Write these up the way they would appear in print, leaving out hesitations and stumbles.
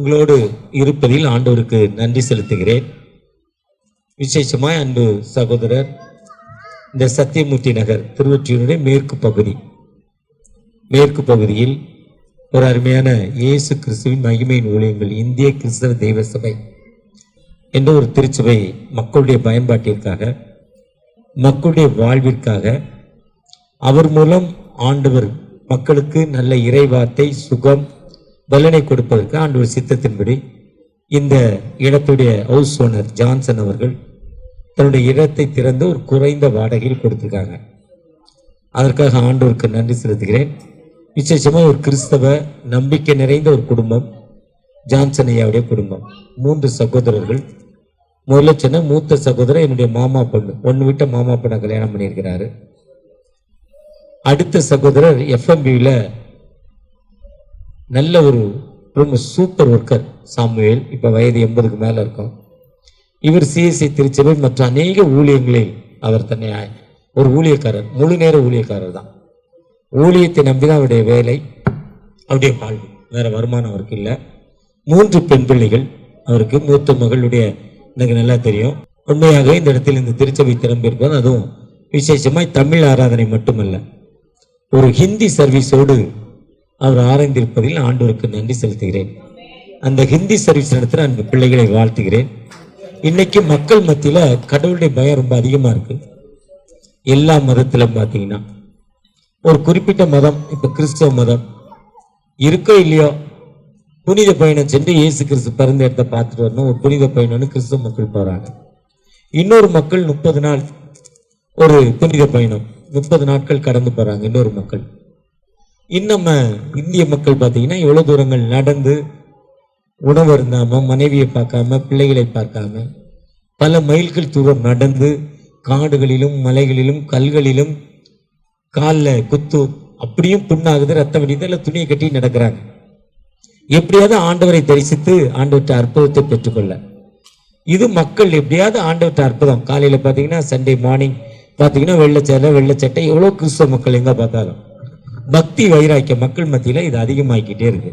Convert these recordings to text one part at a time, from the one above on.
உங்களோடு இருப்பதில் ஆண்டவருக்கு நன்றி செலுத்துகிறேன். விசேஷமாய் அன்பு சகோதரர், இந்த சத்தியமூர்த்தி நகர் திருவொற்றியூருடைய மேற்கு பகுதியில் ஒரு அருமையான இயேசு கிறிஸ்துவின் மகிமையின் ஊழியங்கள் இந்திய கிறிஸ்தவ தெய்வ சபை என்ற ஒரு திருச்சபை மக்களுடைய பயன்பாட்டிற்காக, மக்களுடைய வாழ்விற்காக, அவர் மூலம் ஆண்டவர் மக்களுக்கு நல்ல இறைவார்த்தை, சுகம், பலனை கொடுப்பதற்கு ஆண்டவர் சித்தத்தின்படி இந்த இடத்துடைய ஹவுஸ் ஓனர் ஜான்சன் அவர்கள் தன்னுடைய இடத்தை திறந்து ஒரு குறைந்த வாடகையில் கொடுத்திருக்காங்க. அதற்காக ஆண்டவருக்கு நன்றி செலுத்துகிறேன். விசேஷமாக ஒரு கிறிஸ்தவ நம்பிக்கை நிறைந்த ஒரு குடும்பம், ஜான்சன் ஐயாவுடைய குடும்பம். 3 சகோதரர்கள். முதல்ல சொன்ன மூத்த சகோதரர் என்னுடைய மாமா பொண்ணு, ஒன்று விட்ட மாமா பொண்ணை கல்யாணம் பண்ணியிருக்கிறாரு. அடுத்த சகோதரர் எஃப்எம்பியில் நல்ல ஒரு ரொம்ப சூப்பர் ஒர்க்கர் சாமுவேல், இப்போ வயது 80க்கு மேலே இருக்கும். இவர் சிஎஸ்ஐ திருச்சபை மற்ற அநேக ஊழியங்களில் அவர் தன்னை ஒரு ஊழியக்காரர், முழு நேர ஊழியக்காரர் தான். ஊழியத்தை நம்பிதான் அவருடைய வேலை, அவருடைய வாழ்வு, வேற வருமானம் அவருக்கு இல்லை. 3 பெண் பிள்ளைகள் அவருக்கு. மூத்த மகளுடைய எனக்கு நல்லா தெரியும். உண்மையாக இந்த இடத்தில் இந்த திருச்சபை திறம்பிருப்பது, அதுவும் விசேஷமாய் தமிழ் ஆராதனை மட்டுமல்ல, ஒரு ஹிந்தி சர்வீஸோடு அவர் ஆராய்ந்திருப்பதில் ஆண்டவருக்கு நன்றி செலுத்துகிறேன். அந்த ஹிந்தி சர்வீஸ் நடத்துகிற அந்த பிள்ளைகளை வாழ்த்துகிறேன். இன்னைக்கு மக்கள் மத்தியில் கடவுளுடைய பயம் ரொம்ப அதிகமாக இருக்கு. எல்லா மதத்திலும் பார்த்தீங்கன்னா ஒரு குறிப்பிட்ட மதம், இப்போ கிறிஸ்தவ மதம் இருக்கோ இல்லையோ, புனித பயணம் சென்று இயேசு கிறிஸ்து பிறந்த இடத்தை பார்த்துட்டு வரணும், ஒரு புனித பயணம்னு கிறிஸ்தவ மக்கள் போகிறாங்க. இன்னொரு மக்கள் 30 நாள் ஒரு புனித பயணம், 30 நாட்கள் கடந்து போகிறாங்க இன்னொரு மக்கள். இன்னும் இந்திய மக்கள் பார்த்தீங்கன்னா எவ்வளோ தூரங்கள் நடந்து, உணவு இருந்தாம, மனைவியை பார்க்காம, பிள்ளைகளை பார்க்காம பல மைல்கள் தூரம் நடந்து, காடுகளிலும் மலைகளிலும் கல்களிலும் காலில் குத்து, அப்படியும் புண்ணாகுது, ரத்தம் வடிது, இல்லை துணியை கட்டி நடக்கிறாங்க. எப்படியாவது ஆண்டவரை தரிசித்து ஆண்டவற்ற அற்புதத்தை பெற்றுக்கொள்ள. இது மக்கள் எப்படியாவது ஆண்டவற்ற அற்புதம். காலையில் பார்த்தீங்கன்னா சண்டே மார்னிங் பார்த்தீங்கன்னா வெள்ளச்சட்டை, எவ்வளோ கிறிஸ்தவ மக்கள் எங்கே பார்த்தாலும் பக்தி வைராக்கிய மக்கள் மத்தியில் இது அதிகமாகிக்கிட்டே இருக்கு.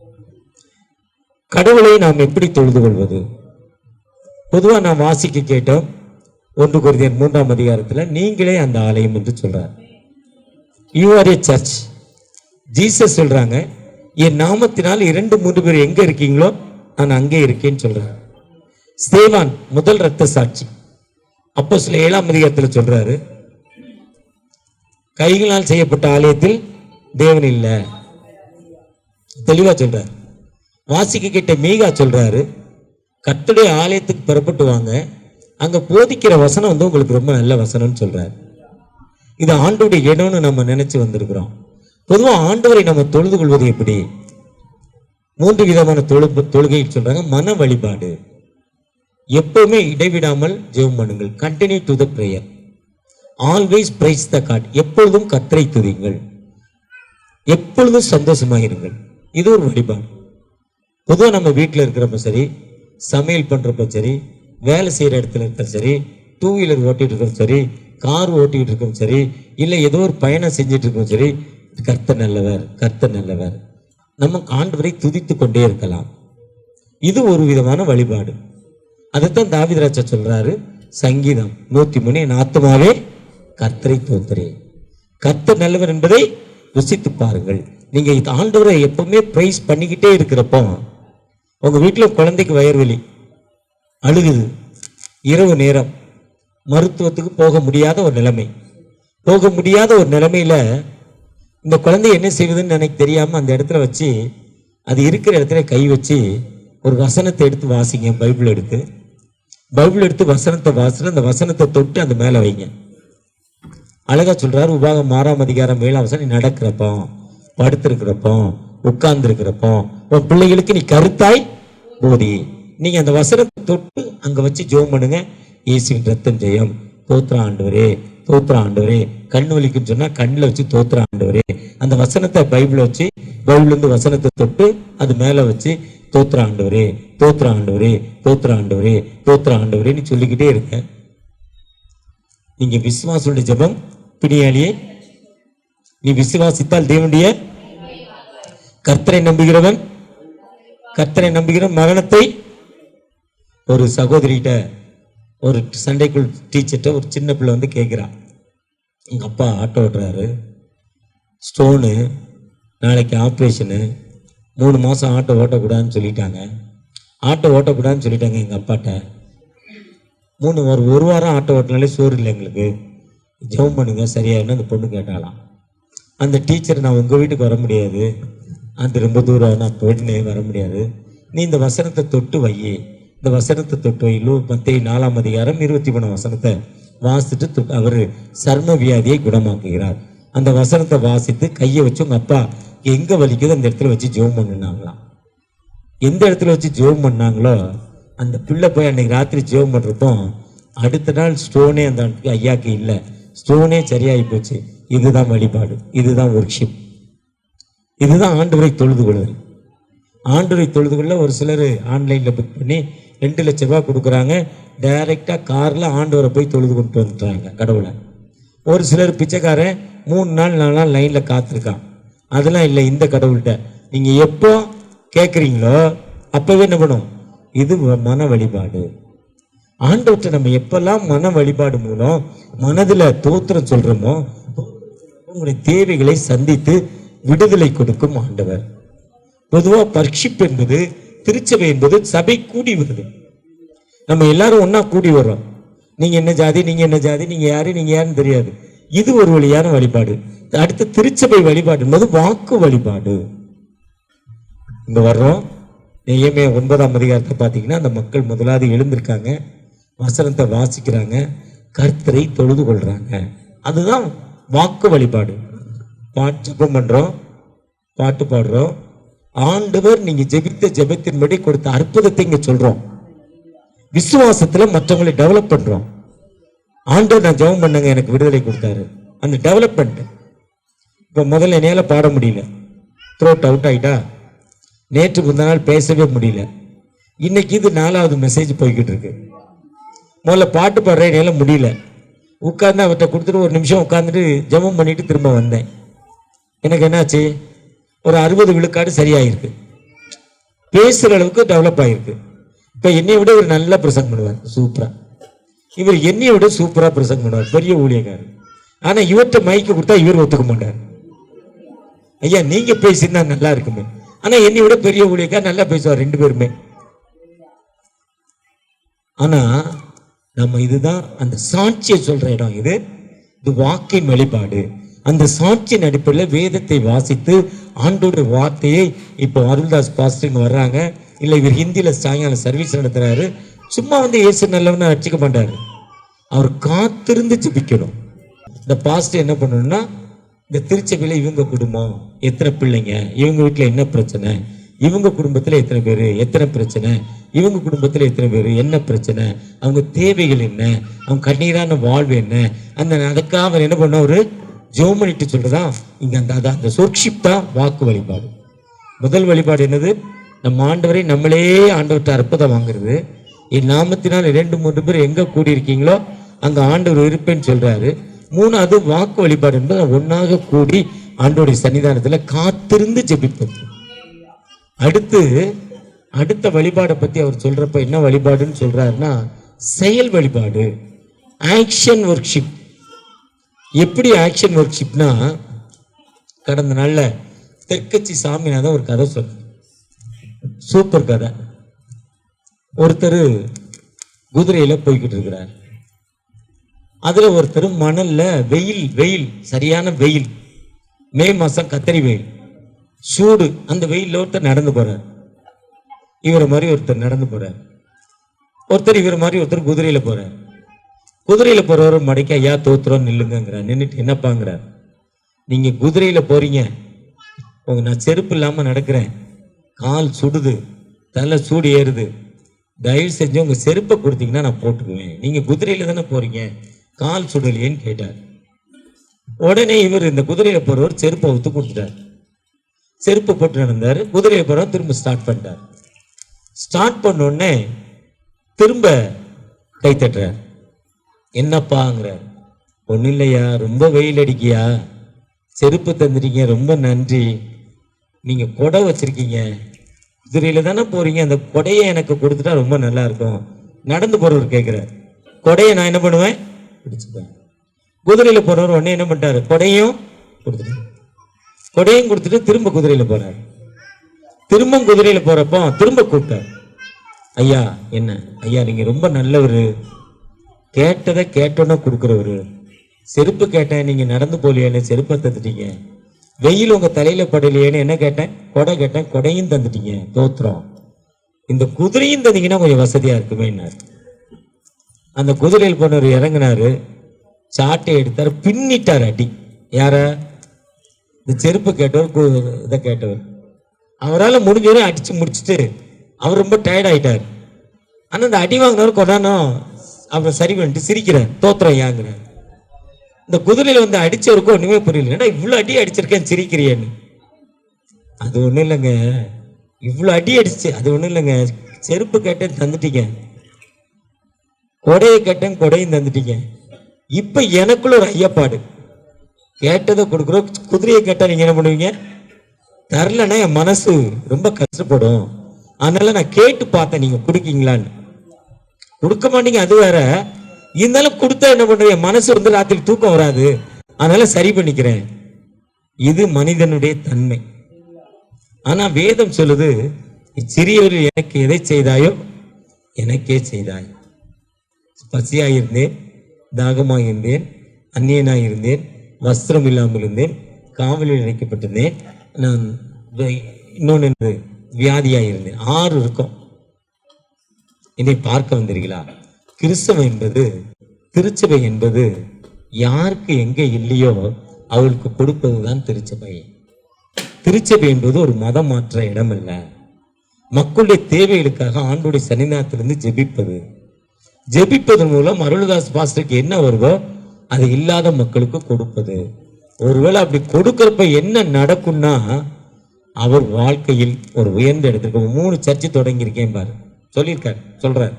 கடவுளை நாம் எப்படி தொழுது கொள்வது? பொதுவாக நாம் வாசிக்க கேட்டோம் 1 கொரிந்தியர் 3ஆம் அதிகாரத்தில், நீங்களே அந்த ஆலயம் என்று சொல்றார். You are a church. Jesus சொல்றாங்க, என் நாமத்தினால் 2-3 பேர் எங்க இருக்கீங்களோ நான் அங்கே இருக்கேன்னு சொல்றாரு. ஸ்தேவான் முதல் இரத்த சாட்சி, அப்போஸ்தலர் 7ஆம் அதிகாரத்தில் சொல்றாரு, கைகளால் செய்யப்பட்ட ஆலயத்தில் தேவன் இல்ல, தெளிவா சொல்றாரு. வாசிக்க கேட்ட மீகா சொல்றாரு, கர்த்தருடைய ஆலயத்துக்கு புறப்பட்டு வாங்க, அங்க போதிக்கிற வசனம் உங்களுக்கு ரொம்ப நல்ல வசனம்னு சொல்றாரு. இது ஆண்டவருடைய இடம்னு நம்ம நினைச்சு வந்திருக்கிறோம். பொதுவாக ஆண்டவரை நம்ம தொழுது கொள்வது எப்படி? 3 விதமான தொழுகை சொல்றாங்க. மன வழிபாடு, எப்பவுமே இடைவிடாமல் ஜெபம் பண்ணுங்கள், continue to the prayer, always praise the God, எப்பொழுதும் கர்த்தரை துதிங்கள், எப்பொழுதும் சந்தோஷமாக இருங்கள். இது ஒரு வழிபாடு. பொதுவாக நம்ம வீட்டில் இருக்கிறப்ப சரி, சமையல் பண்ணுறப்ப சரி, வேலை செய்கிற இடத்துல இருக்கிற சரி, 2 வீலர் ஓட்டிகிட்டு இருக்கிறோம் சரி, கார் ஓட்டிகிட்டு இருக்கோம் சரி, இல்லை ஏதோ ஒரு பயணம் செஞ்சுட்டு இருக்கோம் சரி, கர்த்தர் நல்லவர், கர்த்தர் நல்லவர், நம்ம ஆண்டவரை துதித்து கொண்டே இருக்கலாம். இது ஒரு விதமான வழிபாடு. அதைத்தான் தாவீது ராஜா சொல்றாரு, சங்கீதம் 103, என் ஆத்துமாவே கர்த்தரை தோத்திரே, கர்த்தர் நல்லவர் என்பதை ருசித்து பாருங்கள். நீங்க ஆண்டவரை எப்பவுமே பிரைஸ் பண்ணிக்கிட்டே இருக்கிறப்போ, உங்க வீட்டில் குழந்தைக்கு வயிறுவலி, அழுகுது, இரவு நேரம், மருத்துவத்துக்கு போக முடியாத ஒரு நிலைமையில இந்த குழந்தை என்ன செய்வதுன்னு எனக்கு தெரியாம அந்த இடத்துல வச்சு, அது இருக்கிற இடத்துல கை வச்சு ஒரு வசனத்தை எடுத்து வாசிங்க. பைபிள் எடுத்து வசனத்தை வாசிட்டு அந்த வசனத்தை தொட்டு அந்த மேல வைங்க. அழகா சொல்றாரு, உபாகம் 6ஆம் அதிகாரம் 7ஆம் வசனம், நீ நடக்கிறப்போ, படுத்திருக்கிறப்போ, உட்கார்ந்து இருக்கிறப்போ உன் பிள்ளைகளுக்கு நீ கருத்தாய் போதி. நீங்க அந்த வசனத்தை தொட்டு அங்க வச்சு ஜெபம் பண்ணுங்க. இயேசுவின் ரத்தம் ஜெயம், தோத்திர ஆண்டவரே, தோத்திர ஆண்டவரே. கண் வலிக்குன்னு சொன்னா கண்ணில் வச்சு தோத்திர ஆண்டவரே. அந்த வசனத்தை பைபிள் வச்சு, பைபிள்லேருந்து வசனத்தை தொட்டு அது மேல வச்சு தோத்திர ஆண்டவரே, தோத்திர ஆண்டவரே, தோத்திர ஆண்டவரே, தோத்திர ஆண்டவரேன்னு சொல்லிக்கிட்டே இருக்க. நீங்க விசுவாசனுடைய ஜெபம் பிணியாளியே, நீ விசுவாசித்தால் தேவனுடைய, கர்த்தரை நம்புகிறவன் கர்த்தரை நம்புகிற மரணத்தை. ஒரு சகோதரிகிட்ட ஒரு சண்டைக்குள் டீச்சர்கிட்ட ஒரு சின்ன பிள்ளை வந்து கேட்குறான், எங்கள் அப்பா ஆட்டோ ஓட்டுறாரு, ஸ்டோனு, நாளைக்கு ஆப்ரேஷனு, 3 மாதம் ஆட்டோ ஓட்டக்கூடாதுன்னு சொல்லிட்டாங்க, ஆட்டோ ஓட்டக்கூடாதுன்னு சொல்லிட்டாங்க எங்கள் அப்பாட்ட. ஒரு வாரம் ஆட்டோ ஓட்டினாலே சோறு இல்லை எங்களுக்கு, ஜெபம் பண்ணுங்க சரியாயின்னு அந்த பொண்ணு கேட்டாலாம். அந்த டீச்சர், நான் உங்கள் வீட்டுக்கு வர முடியாது, அது ரொம்ப தூரம், நான் போயிட்டுனே வர முடியாது, நீ இந்த வசனத்தை தொட்டு வை, இந்த வசனத்தை தொட்டு வை. மத்தேயு 4ஆம் அதிகாரம் 23 வசனத்தை வாசித்துட்டு அவர் சர்ம வியாதியை குணமாக்குகிறார். அந்த வசனத்தை வாசித்து கையை வச்சு உங்கள் அப்பா எங்கே வலிக்குதோ அந்த இடத்துல வச்சு ஜெபம் பண்ணினாங்களாம். எந்த இடத்துல வச்சு ஜெபம் பண்ணாங்களோ அந்த பிள்ளை போய் அன்னைக்கு ராத்திரி ஜெபம் பண்ணுறப்போ அடுத்த நாள் ஸ்டோனே அந்த ஐயாக்கு இல்லை, ஸ்டோனே சரியாகி போச்சு. இதுதான் வழிபாடு, இதுதான் ஒர்க்ஷிப், இதுதான் ஆண்டவரை தொழுது கொள்வது. ஆண்டவரை தொழுது கொள்ள ஒரு சிலர் ஆன்லைனில் புக் பண்ணி 2 லட்ச ரூபா கொடுக்குறாங்க, டைரெக்டாக காரில் ஆண்டவரை போய் தொழுது கொண்டு வந்துட்டாங்க கடவுளை. ஒரு சிலர் பிச்சைக்காரன் 3 நாள் 4 நாள் லைனில் காத்திருக்கான். அதெல்லாம் இல்லை, இந்த கடவுள்கிட்ட நீங்கள் எப்போ கேட்குறீங்களோ அப்போவே என்ன பண்ணும், இது மன வழிபாடு. ஆண்டவர்கிட்ட நம்ம எப்பெல்லாம் மன வழிபாடு மூலம் மனதில் தோத்திரம் சொல்கிறோமோ உங்களுடைய தேவைகளை சந்தித்து விடுதலை கொடுக்கும் ஆண்டவர். பொதுவாக பர்ஷிப் என்பது, திருச்சபை என்பது சபை கூடி வருது. நம்ம எல்லாரும் ஒன்றா கூடி வர்றோம். நீங்கள் என்ன ஜாதி, நீங்கள் என்ன ஜாதி, நீங்கள் யாரு, நீங்கள் யாருன்னு தெரியாது. இது ஒரு வழியான வழிபாடு. அடுத்து திருச்சபை வழிபாடு என்பது வாக்கு வழிபாடு. இங்கே வர்றோம், நெகேமியா 9ஆம் அதிகாரத்தை பார்த்தீங்கன்னா அந்த மக்கள் முதலாவது எழுந்திருக்காங்க, வசனத்தை வாசிக்கிறாங்க, கர்த்தரை தொழுது கொள்றாங்க. அதுதான் வாக்கு வழிபாடு. ஜெபம் பண்ணுறோம், பாட்டு பாடுறோம், ஆண்டவர் நீங்க ஜெபித்த ஜெபத்தின்படி கொடுத்த அற்புதத்தை இங்க சொல்றோம். விசுவாசத்துல மற்றவங்களை டெவலப் பண்றோம். ஆண்டவர் நான் ஜெபம் பண்ணங்க எனக்கு விடுதலை கொடுத்தாரு, அந்த டெவலப்மெண்ட். இப்ப முதல்ல என்னால பாட முடியல, த்ரோட் அவுட் ஆயிட்டா, நேற்று முந்தின நாள் பேசவே முடியல, இன்னைக்கு இது 4வது மெசேஜ் போய்கிட்டு இருக்கு. முதல்ல பாட்டு பாடுறேன், என்னால முடியல, உட்கார்ந்து அவர்கிட்ட கொடுத்துட்டு 1 நிமிஷம் உட்காந்துட்டு ஜெபம் பண்ணிட்டு திரும்ப வந்தேன். எனக்கு என்னாச்சு, ஒரு 60 விழுக்காடு சரியாயிருக்கு, பேசுகிற அளவுக்கு டெவலப் ஆகிருக்கு. இப்போ என்னை விட ஒரு நல்ல பிரசங்கம் பண்ணுவார், சூப்பராக. இவர் என்னையை விட சூப்பராக பிரசங்கம் பண்ணுவார், பெரிய ஊழியக்காரர். ஆனால் இவர்கிட்ட மைக்கு கொடுத்தா இவர் ஒத்துக்க மாட்டார். ஐயா நீங்கள் பேசினா நல்லா இருக்குமே, ஆனால் என்னை விட பெரிய ஊழியக்காரர் நல்லா பேசுவார், 2 பேருமே. ஆனால் நம்ம இதுதான் அந்த சாட்சியை சொல்கிற இடம், இது வாக்கின் வெளிப்பாடு. அந்த சாட்சியின் அடிப்படையில் வேதத்தை வாசித்து ஆண்டோடைய வார்த்தையை, இப்போ அருள்தாஸ் பாஸ்டருங்க வர்றாங்க, இல்லை இவர் ஹிந்தியில் சாயங்காலம் சர்வீஸ் நடத்துகிறாரு, சும்மா வந்து இயேசு நல்லவன்னு அடிச்சுக்க மாட்டார், அவர் காத்திருந்து ஜெபிக்கணும். இந்த பாஸ்டர் என்ன பண்ணணும்னா, இந்த திருச்சபையில் இவங்க குடும்பம் எத்தனை பிள்ளைங்க, இவங்க வீட்டில் என்ன பிரச்சனை, இவங்க குடும்பத்தில் எத்தனை பேர், எத்தனை பிரச்சனை, இவங்க குடும்பத்தில் எத்தனை பேர், என்ன பிரச்சனை, அவங்க தேவைகள் என்ன, அவங்க கண்ணீரான வாழ்வு என்ன, அதுக்காக அவர் என்ன பண்ண, ஒரு ஜோமனிட்டு சொல்றதா இங்க அந்த சொர்ஷிப் தான் வாக்கு வழிபாடு. முதல் வழிபாடு என்னது, நம்ம ஆண்டவரை நம்மளே ஆண்டவர்கிட்ட அற்புதம் வாங்குறது. என் நாமத்தினால் 2-3 பேர் எங்க கூடி இருக்கீங்களோ அங்க ஆண்டவர் இருப்பேன்னு சொல்றாரு. 3வது வாக்கு வழிபாடு என்பது ஒன்னாக கூடி ஆண்டவருடைய சன்னிதானத்துல காத்திருந்து ஜெபிப்பது. அடுத்த வழிபாடை பத்தி அவர் சொல்றப்ப என்ன வழிபாடுன்னு சொல்றாருன்னா, செயல் வழிபாடு, ஆக்ஷன் ஒர்க்ஷிப். எப்படி ஆக்ஷன் ஒர்க்ஷிப்னா, கடந்த நாளில் தெற்கட்சி சாமிநாதன் ஒரு கதை சொல்ற, சூப்பர் கதை. ஒருத்தர் குதிரையில் போய்கிட்டு இருக்கிறார், அதில் ஒருத்தர் மணலில் வெயில் சரியான வெயில், மே மாதம் கத்தரி வெயில், சூடு, அந்த வெயிலில் ஒருத்தர் நடந்து போகிறார். இவரை மாதிரி ஒருத்தர் நடந்து போகிறார், ஒருத்தர் இவரை மாதிரி ஒருத்தர் குதிரையில் போகிறார். குதிரையில் போகிறவர் மடக்கி ஐயா தோத்துறோம் நில்லுங்கிறார். நின்றுட்டு என்னப்பாங்கிறார், நீங்கள் குதிரையில் போகிறீங்க, நான் செருப்பு இல்லாமல் நடக்கிறேன், கால் சுடுது, தலை சூடு ஏறுது, தயவு செஞ்சு உங்கள் செருப்பை கொடுத்தீங்கன்னா நான் போட்டுக்குவேன், நீங்கள் குதிரையில் தானே போகிறீங்க, கால் சுடலையேன்னு கேட்டார். உடனே இவர் இந்த குதிரையில் போகிறவர் செருப்பை ஒத்து கொடுத்துட்டார், செருப்பு போட்டு நடந்தார். குதிரையில் போகிறவர் திரும்ப ஸ்டார்ட் பண்ணிட்டார். ஸ்டார்ட் பண்ணோடனே திரும்ப கை தட்டுறார். என்னப்பாங்கிறார். ஒன்றும் இல்லையா, ரொம்ப வெயில் அடிக்கியா, செருப்பு தந்துட்டீங்க, ரொம்ப நன்றி, நீங்கள் குடை வச்சிருக்கீங்க, குதிரையில தானே போறீங்க, அந்த கொடையை எனக்கு கொடுத்துட்டா ரொம்ப நல்லா இருக்கும். நடந்து போறவர் கேட்கிறார், கொடையை நான் என்ன பண்ணுவேன், பிடிச்சுப்பேன். குதிரையில போறவர் உடனே என்ன பண்ணிட்டாரு, கொடையும் கொடுத்துட்டு திரும்ப குதிரையில போறாரு. திரும்ப குதிரையில போறப்போ திரும்ப கூப்பிட்டார், ஐயா என்ன ஐயா, நீங்க ரொம்ப நல்லவரு, கேட்டதை கேட்டோன்னா கொடுக்குறவரு. செருப்பு கேட்டேன், நீங்க நடந்து போலியேன்னு செருப்பை தந்துட்டீங்க. வெயில் உங்க தலையில படலையேன்னு என்ன கேட்டேன், கொடை கேட்டேன், கொடையும் தந்துட்டீங்க. தோத்திரம். இந்த குதிரையும் தந்தீங்கன்னா கொஞ்சம் வசதியா இருக்குமே. அந்த குதிரையில் போனவர் இறங்கினாரு, சாட்டை எடுத்தார், பின்னிட்டார் அடி. யார? இந்த செருப்பு கேட்டவர், இதை கேட்டவர். அவரால் முடிஞ்சவரை அடிச்சு முடிச்சுட்டு அவர் ரொம்ப டயர்ட் ஆயிட்டார். ஆனா இந்த அடி வாங்கினவர் கொண்டானோ அவர் சரி பண்ணிட்டு சிரிக்கிறார், தோத்திரம் ஏங்குறார். இந்த குதிரையில வந்து அடிச்சவருக்கும் ஒண்ணுமே புரியல, ஏன்னா இவ்வளவு அடி அடிச்சிருக்கேன் சிரிக்கிறியேன்னு. அது ஒண்ணும் இல்லைங்க, இவ்வளவு அடி அடிச்சு அது ஒண்ணும் இல்லைங்க, செருப்பு கேட்டேன் தந்துட்டீங்க, கொடையை கேட்டேன் கொடையும் தந்துட்டீங்க. இப்ப எனக்குள்ள ஒரு ஐயப்பாடு, கேட்டதை கொடுக்குறோம், குதிரையை கேட்டா நீங்க என்ன பண்ணுவீங்க, தரலன்னா என் மனசு ரொம்ப கஷ்டப்படும். அதனால நான் கேட்டு பார்த்தேன், நீங்க கொடுக்கீங்களான்னு. கொடுக்க மாட்டீங்க அது வேற, இருந்தாலும் கொடுத்தா என்ன பண்ணுவீங்க, மனசு வந்து ராத்திரி தூக்கம் வராது, அதனால சரி பண்ணிக்கிறேன். இது மனிதனுடைய தன்மை. ஆனா வேதம் சொல்லுது, சிறியவர்கள் எனக்கு எதை செய்தாயோ எனக்கே செய்தாய். பசியாயிருந்தேன், தாகமாயிருந்தேன், அந்நியனாயிருந்தேன், வஸ்திரம் இல்லாமல் இருந்தேன், காவலில் இணைக்கப்பட்டிருந்தேன், நான் இன்னொன்று வியாதியாயிருந்தேன். 6 இருக்கும். என்னை பார்க்க வந்தீர்களா? கிறிஸ்தவம் என்பது, திருச்சபை என்பது யாருக்கு எங்கே இல்லையோ அவளுக்கு கொடுப்பதுதான் திருச்சபை. திருச்சபை என்பது ஒரு மதம் மாற்ற இடம் அல்ல. மக்களுடைய தேவைகளுக்காக ஆண்டோடைய சன்னிதானத்திலிருந்து ஜெபிப்பது. ஜெபிப்பதன் மூலம் அருள்தாஸ் பாஸ்டருக்கு என்ன வருதோ அது இல்லாத மக்களுக்கு கொடுப்பது. ஒருவேளை அப்படி கொடுக்கறப்ப என்ன நடக்கும்னா, அவர் வாழ்க்கையில் ஒரு உயர்ந்த இடத்துக்கு 3 சர்ச்சை தொடங்கியிருக்கேன் பாரு சொல்லியிருக்காரு, சொல்றாரு.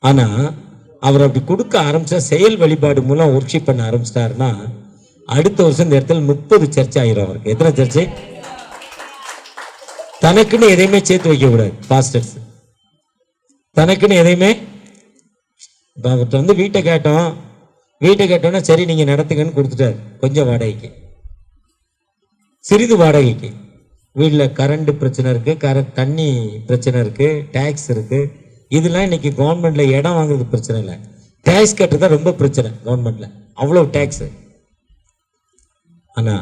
ஆனா அவர் அப்படி கொடுக்க ஆரம்பிச்சா, செயல் வழிபாடு மூலம் ஒர்க்ஷிப் பண்ண ஆரம்பிச்சிட்டாருன்னா, அடுத்த வருஷம் இந்த இடத்துல 30 சர்ச்சை ஆயிரும் அவருக்கு. எத்தனை சர்ச்சை? தனக்குன்னு எதையுமே சேர்த்து வைக்க கூடாது பாஸ்டர்ஸ். தனக்குன்னு எதையுமே, அவர்கிட்ட வந்து வீட்டை கேட்டோன்னா சரி நீங்க நடத்துங்கன்னு கொடுத்துட்டாரு. கொஞ்சம் வாடகைக்கு, சிறிது வாடகைக்கு. வீட்டில் கரண்ட் பிரச்சனை இருக்கு, தண்ணி பிரச்சனை இருக்கு, டேக்ஸ் இருக்கு. இதெல்லாம் இன்னைக்கு கவர்மெண்ட்ல இடம் வாங்குறது பிரச்சனை இல்லை, டேக்ஸ் கட்டுறதா ரொம்ப பிரச்சனை கவர்மெண்ட்ல, அவ்வளவு டேக்ஸ். ஆனா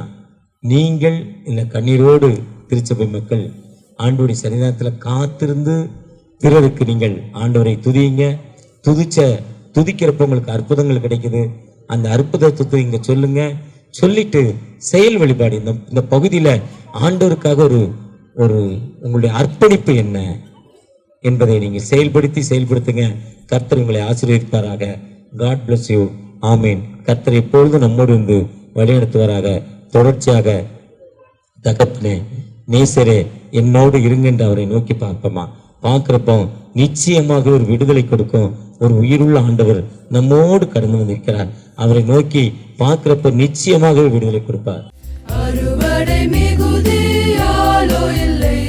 நீங்கள் இந்த கண்ணீரோடு திருச்சபை மக்கள் ஆண்டவருடைய சன்னிதானத்தில் காத்திருந்து பிறருக்கு நீங்கள் ஆண்டவரை துதியுங்க. துதிக்கிறப்ப உங்களுக்கு அற்புதங்கள் கிடைக்குது. அந்த அற்புதத்தை இங்க சொல்லுங்க. சொல்லிட்டு செயல் வழிபாடு, இந்த பகுதியில ஆண்டவருக்காக ஒரு உங்களுடைய அர்ப்பணிப்பு என்ன என்பதை நீங்க செயல்படுத்துங்க. கர்த்தர் உங்களை ஆசீர்வதிப்பாராக. God bless you. ஆமீன். கர்த்தர் எப்பொழுதும் நம்மோடு இருந்து வழிநடத்துவாராக. தொடர்ச்சியாக தகப்பனே, நேசரே, என்னோடு இருங்கென்று அவரை நோக்கி பார்க்கிறப்போ நிச்சயமாக ஒரு விடுதலை கொடுக்கும். ஒரு உயிருள்ள ஆண்டவர் நம்மோடு கடந்து வந்திருக்கிறார். அவரை நோக்கி பார்க்கிறப்ப நிச்சயமாக விடுதலை கொடுப்பார். அறுவடை மிகுதியாலோ இல்லை,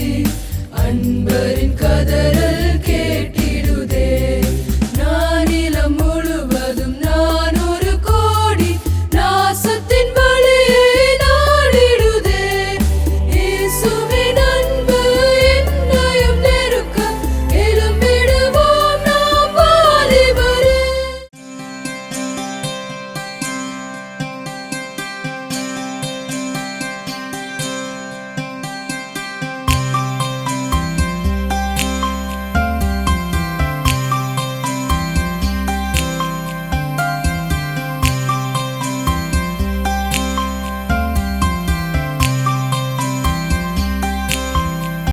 அன்பரின் கதற